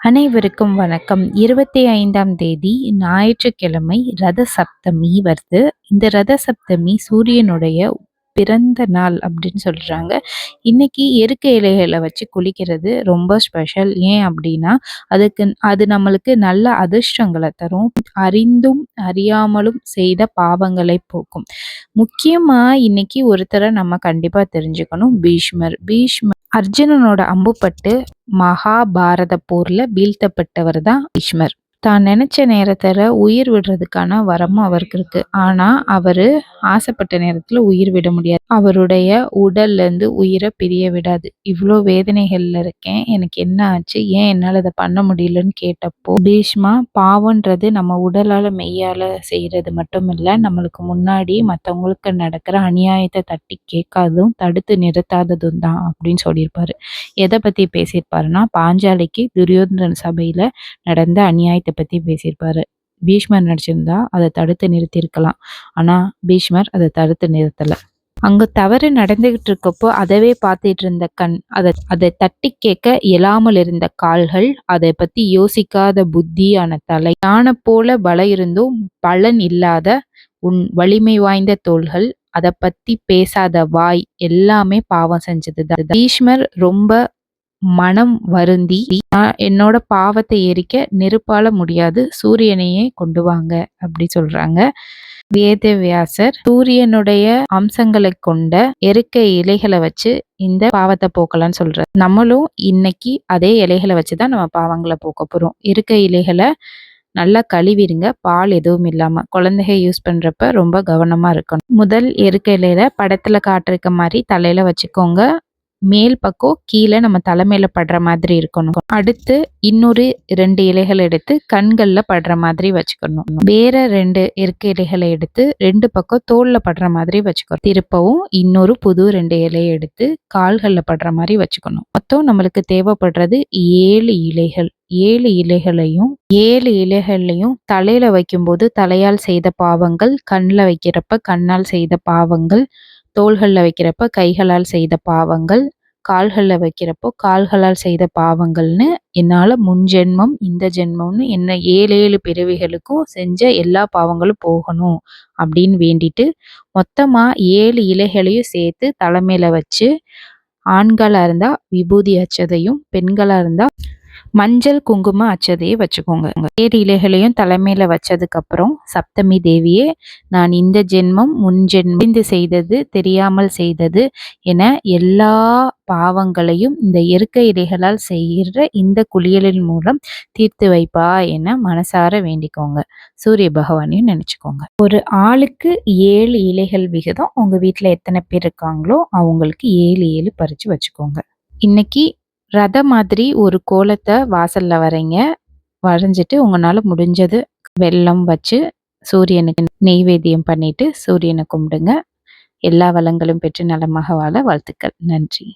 அனைவருக்கும் வணக்கம். 25ஆம் தேதி ஞாயிற்றுக்கிழமை ரத சப்தமி வருது. இந்த ரத சப்தமி சூரியனுடைய பிறந்த நாள் அப்படின்னு சொல்றாங்க. இன்னைக்கு எருக்க இலைகள வச்சு குளிக்கிறது ரொம்ப ஸ்பெஷல். ஏன் அப்படின்னா, அது நம்மளுக்கு நல்ல அதிர்ஷ்டங்கள தரும். அறிந்தும் அறியாமலும் செய்த பாவங்களை போக்கும். முக்கியமா இன்னைக்கு ஒருத்தர நம்ம கண்டிப்பா தெரிஞ்சுக்கணும். பீஷ்மர் அர்ஜுனனோட அம்புப்பட்டு மகாபாரத போர்ல வீழ்த்தப்பட்டவர் தான் பீஷ்மர். தான் நினைச்ச நேரத்துல உயிர் விடுறதுக்கான வரமும் அவருக்கு இருக்கு. ஆனா அவரு ஆசைப்பட்ட நேரத்துல உயிர் விட முடியாது. அவருடைய உடல்ல இருந்து உயிரை பிரிய விடாது. இவ்வளோ வேதனைகள்ல இருக்கேன், எனக்கு என்ன ஆச்சு, ஏன் என்னால இதை பண்ண முடியலன்னு கேட்டப்போ, பீஷ்மா பாவம்ன்றது நம்ம உடலால மெய்யால செய்யறது மட்டும் இல்ல, நம்மளுக்கு முன்னாடி மற்றவங்களுக்கு நடக்கிற அநியாயத்தை தட்டி கேட்காததும் தடுத்து நிறுத்தாததும் தான் அப்படின்னு சொல்லியிருப்பாரு. எதை பத்தி பேசியிருப்பாருன்னா, பாஞ்சாலிக்கு துரியோதன சபையில நடந்த அநியாயத்தை பத்தி பேசியிருப்பாரு. பீஷ்மர் நடிச்சிருந்தா அதை தடுத்து நிறுத்தியிருக்கலாம். ஆனா பீஷ்மர் அதை தடுத்து நிறுத்தல. அங்க தவறு நடந்துகிட்டு இருக்கப்போ அதவே பார்த்துட்டு இருந்த கண், அதை தட்டி கேட்க இயலாமல் இருந்த கால்கள், அதை பத்தி யோசிக்காத புத்தியான தலை, யானை போல பலம் இருந்தும் பலன் இல்லாத உன் வலிமை வாய்ந்த தோள்கள், அதை பத்தி பேசாத வாய், எல்லாமே பாவம் செஞ்சதுதான். பீஷ்மர் ரொம்ப மனம் வருந்தி, என்னோட பாவத்தை எரிக்க நெருப்பால முடியாது, சூரியனையே கொண்டு வாங்க அப்படி சொல்றாங்க. வேதவியாசர் சூரியனுடைய அம்சங்களை கொண்ட எருக்க இலைகளை வச்சு இந்த பாவத்தை போக்கலாம்னு சொல்றாரு. நம்மளும் இன்னைக்கு அதே இலைகளை வச்சுதான் நம்ம பாவங்களை போக்க போறோம். எருக்க இலைகளை நல்லா கழுவிடுங்க, பால் எதுவும் இல்லாம. குழந்தைங்க யூஸ் பண்றப்ப ரொம்ப கவனமா இருக்கணும். முதல் எருக்க இலையில படத்துல காட்டிருக்க மாதிரி தலையில வச்சுக்கோங்க. மேல் பக்கம் கீழே நம்ம தலைமையில படுற மாதிரி இருக்கணும். அடுத்து இன்னொரு 2 இலைகள் எடுத்து கண்கள்ல படுற மாதிரி வச்சுக்கணும். வேற 2 எருக்க இலைகளை எடுத்து 2 பக்கம் தோல்ல படுற மாதிரி வச்சுக்கணும். திருப்பவும் இன்னொரு புது 2 இலையை எடுத்து கால்கள்ல படுற மாதிரி வச்சுக்கணும். மொத்தம் நம்மளுக்கு தேவைப்படுறது 7 இலைகள். 7 இலைகளையும் தலையில வைக்கும்போது தலையால் செய்த பாவங்கள், கண்ணில் வைக்கிறப்ப கண்ணால் செய்த பாவங்கள், தோள்கள்ல வைக்கிறப்ப கைகளால் செய்த பாவங்கள், கால்கள்ல வைக்கிறப்போ கால்களால் செய்த பாவங்கள்னு, என்னால முன் ஜென்மம் இந்த ஜென்மம்னு என்ன 7 பிறவிகளுக்கும் செஞ்ச எல்லா பாவங்களும் போகணும் அப்படின்னு வேண்டிட்டு, மொத்தமா 7 இலைகளையும் சேர்த்து தலைமையில வச்சு, ஆண்களா இருந்தா விபூதி அச்சதையும், பெண்களா இருந்தா மஞ்சள் குங்கும அச்சதையை வச்சுக்கோங்க. 7 இலைகளையும் தலைமையில வச்சதுக்கு அப்புறம், சப்தமி தேவியே, நான் இந்த ஜென்மம் முன் ஜென்மம் செய்தது, தெரியாமல் செய்தது என எல்லா பாவங்களையும் இந்த எருக்க இலைகளால் செய்கிற இந்த குளியலின் மூலம் தீர்த்து வைப்பா என மனசார வேண்டிக்கோங்க. சூரிய பகவானையும் நினைச்சுக்கோங்க. ஒரு ஆளுக்கு 7 இலைகள் விகிதம். உங்க வீட்டுல எத்தனை பேர் இருக்காங்களோ அவங்களுக்கு 7 பறிச்சு வச்சுக்கோங்க. இன்னைக்கு ரத மாதிரி ஒரு கோலத்தை வாசல்ல வரைங்க. வரைஞ்சிட்டு உங்களால முடிஞ்சது வெல்லம் வச்சு சூரியனுக்கு நெய்வேத்தியம் பண்ணிட்டு சூரியனை கும்பிடுங்க. எல்லா வளங்களும் பெற்று நலமாக வாழ வாழ்த்துக்கள். நன்றி.